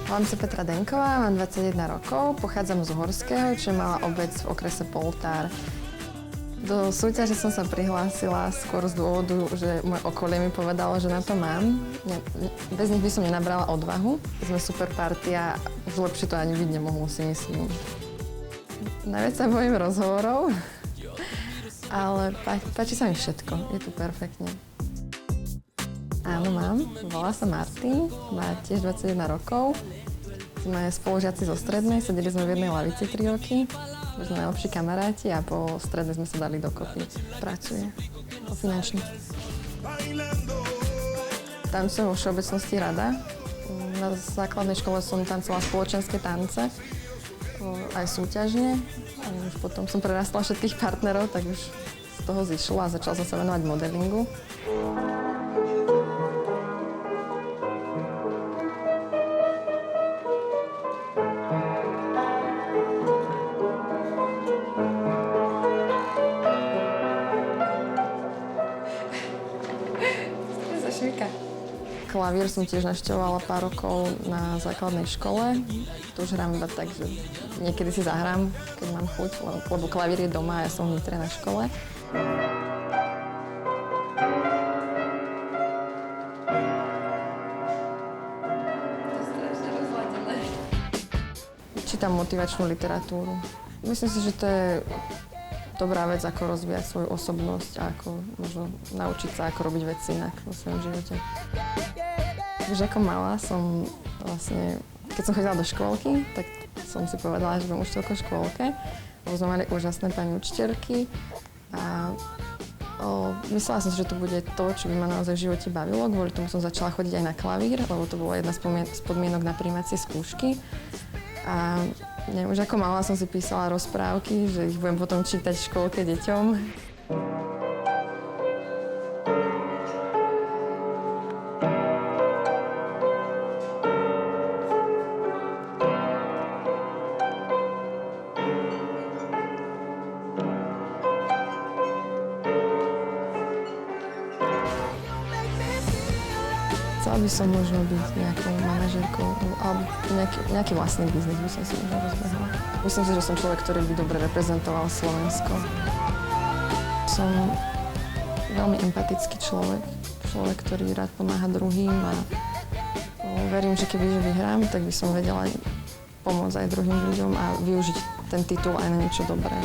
Volám sa Petra Denková, mám 21 rokov, pochádzam z Uhorského, čo je malá obec v okrese Poltár. Do súťaže som sa prihlásila skôr z dôvodu, že moje okolie mi povedalo, že na to mám. Bez nich by som nenabrala odvahu. Sme super partia, už lepšie to ani byť nemohlo, si myslím. Najviac sa bojím rozhovorov, ale páči sa mi všetko, je tu perfektne. Áno, mám. Volá sa Martin, má tiež 21 rokov. Sme spolužiaci zo strednej, sedeli sme v jednej lavici 3 roky. Sme najlepší kamaráti a po strednej sme sa dali dokopy. Pracuje vo finančných. Tancujem vo všeobecnosti rada. Na základnej škole som tancovala spoločenské tance, aj súťažne. A už potom som prerastla všetkých partnerov, tak už z toho zišlo a začala som sa venovať modelingu. Klavír som tiež navštevovala pár rokov na základnej škole. To už hrám iba tak, že niekedy si zahrám, keď mám chuť, lebo klavír je doma a ja som v Nitre na škole. Čítam motivačnú literatúru. Myslím si, že to je dobrá vec, ako rozvíjať svoju osobnosť a ako možno naučiť sa, ako robiť veci inak vo svojom živote. Už ako malá som vlastne, keď som chodila do škôlky, tak som si povedala, že budem učiteľkou v škôlke, lebo sme mali úžasné pani učiteľky a myslela som si, že to bude to, čo by ma naozaj v živote bavilo. Kvôli tomu som začala chodiť aj na klavír, lebo to bola jedna z podmienok na prijímacie skúšky. A neviem, už ako malá som si písala rozprávky, že ich budem potom čítať v škôlke deťom. Chcela by som možno byť nejakou manažérkou alebo nejaký vlastný biznis by som si možno rozbehla. Myslím si, že som človek, ktorý by dobre reprezentoval Slovensko. Som veľmi empatický človek, ktorý rád pomáha druhým a verím, že kebyže vyhrám, tak by som vedela pomôcť aj druhým ľuďom a využiť ten titul aj na niečo dobré.